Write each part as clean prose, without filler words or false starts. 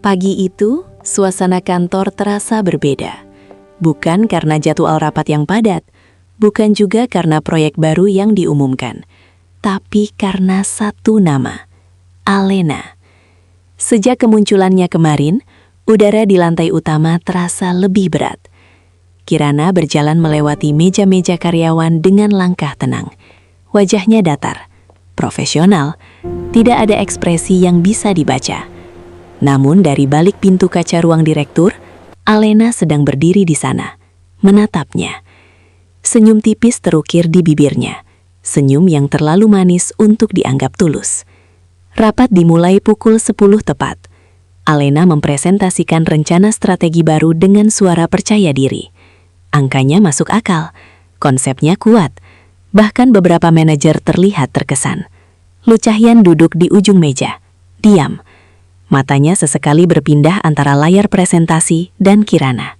Pagi itu, suasana kantor terasa berbeda. Bukan karena jadwal rapat yang padat, bukan juga karena proyek baru yang diumumkan, tapi karena satu nama, Alena. Sejak kemunculannya kemarin, udara di lantai utama terasa lebih berat. Kirana berjalan melewati meja-meja karyawan dengan langkah tenang. Wajahnya datar, profesional, tidak ada ekspresi yang bisa dibaca. Namun dari balik pintu kaca ruang direktur, Alena sedang berdiri di sana, menatapnya. Senyum tipis terukir di bibirnya, senyum yang terlalu manis untuk dianggap tulus. Rapat dimulai pukul 10 tepat. Alena mempresentasikan rencana strategi baru dengan suara percaya diri. Angkanya masuk akal, konsepnya kuat, bahkan beberapa manajer terlihat terkesan. Lu Cahyan duduk di ujung meja, diam. Matanya sesekali berpindah antara layar presentasi dan Kirana.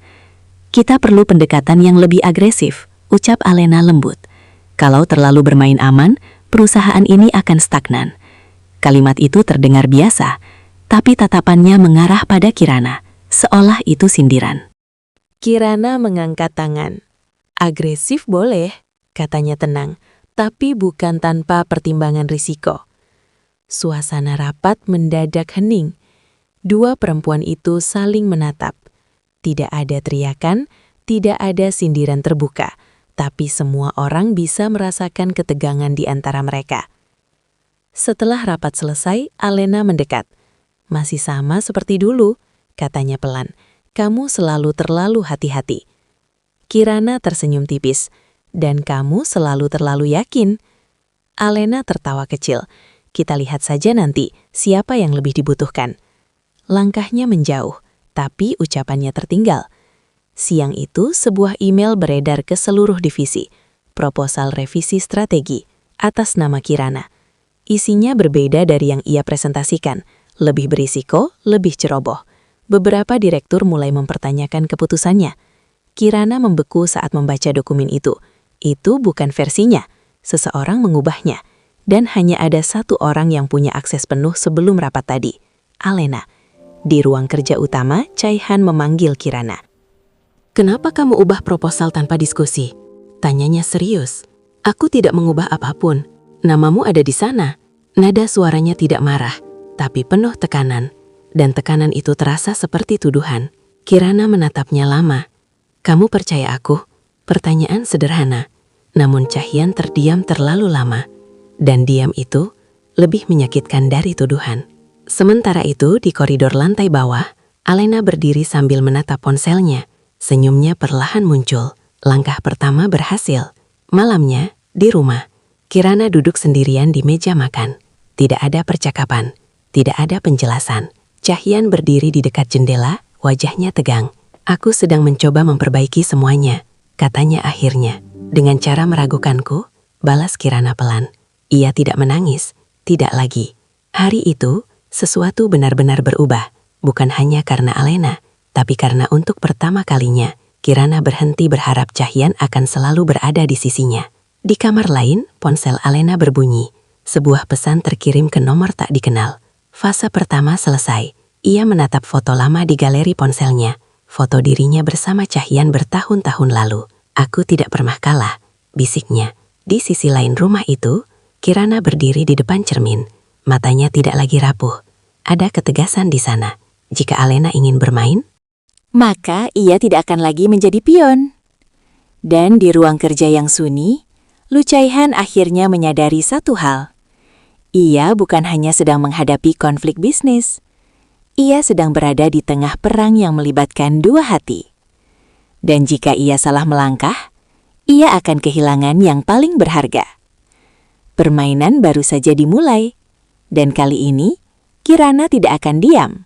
Kita perlu pendekatan yang lebih agresif, ucap Alena lembut. Kalau terlalu bermain aman, perusahaan ini akan stagnan. Kalimat itu terdengar biasa, tapi tatapannya mengarah pada Kirana, seolah itu sindiran. Kirana mengangkat tangan. Agresif boleh, katanya tenang, tapi bukan tanpa pertimbangan risiko. Suasana rapat mendadak hening. Dua perempuan itu saling menatap. Tidak ada teriakan, tidak ada sindiran terbuka, tapi semua orang bisa merasakan ketegangan di antara mereka. Setelah rapat selesai, Alena mendekat. Masih sama seperti dulu, katanya pelan. Kamu selalu terlalu hati-hati. Kirana tersenyum tipis. Dan kamu selalu terlalu yakin. Alena tertawa kecil. Kita lihat saja nanti siapa yang lebih dibutuhkan. Langkahnya menjauh, tapi ucapannya tertinggal. Siang itu sebuah email beredar ke seluruh divisi. Proposal revisi strategi atas nama Kirana. Isinya berbeda dari yang ia presentasikan. Lebih berisiko, lebih ceroboh. Beberapa direktur mulai mempertanyakan keputusannya. Kirana membeku saat membaca dokumen itu. Itu bukan versinya. Seseorang mengubahnya. Dan hanya ada satu orang yang punya akses penuh sebelum rapat tadi. Alena. Di ruang kerja utama, Caihan memanggil Kirana. Kenapa kamu ubah proposal tanpa diskusi? Tanyanya serius. Aku tidak mengubah apapun. Namamu ada di sana. Nada suaranya tidak marah, tapi penuh tekanan. Dan tekanan itu terasa seperti tuduhan. Kirana menatapnya lama. Kamu percaya aku? Pertanyaan sederhana. Namun Cahyan terdiam terlalu lama. Dan diam itu lebih menyakitkan dari tuduhan. Sementara itu, di koridor lantai bawah, Alena berdiri sambil menatap ponselnya. Senyumnya perlahan muncul. Langkah pertama berhasil. Malamnya, di rumah, Kirana duduk sendirian di meja makan. Tidak ada percakapan, tidak ada penjelasan. Cahyan berdiri di dekat jendela, wajahnya tegang. Aku sedang mencoba memperbaiki semuanya, katanya akhirnya. Dengan cara meragukanku, balas Kirana pelan. Ia tidak menangis, tidak lagi. Hari itu, sesuatu benar-benar berubah, bukan hanya karena Alena, tapi karena untuk pertama kalinya, Kirana berhenti berharap Cahyan akan selalu berada di sisinya. Di kamar lain, ponsel Alena berbunyi. Sebuah pesan terkirim ke nomor tak dikenal. Fase pertama selesai. Ia menatap foto lama di galeri ponselnya. Foto dirinya bersama Cahyan bertahun-tahun lalu. Aku tidak pernah kalah, bisiknya. Di sisi lain rumah itu, Kirana berdiri di depan cermin. Matanya tidak lagi rapuh. Ada ketegasan di sana. Jika Alena ingin bermain, Maka ia tidak akan lagi menjadi pion. Dan di ruang kerja yang sunyi, Lu Caihan akhirnya menyadari satu hal. Ia bukan hanya sedang menghadapi konflik bisnis. Ia sedang berada di tengah perang yang melibatkan dua hati. Dan jika ia salah melangkah, ia akan kehilangan yang paling berharga. Permainan baru saja dimulai. Dan kali ini, Kirana tidak akan diam.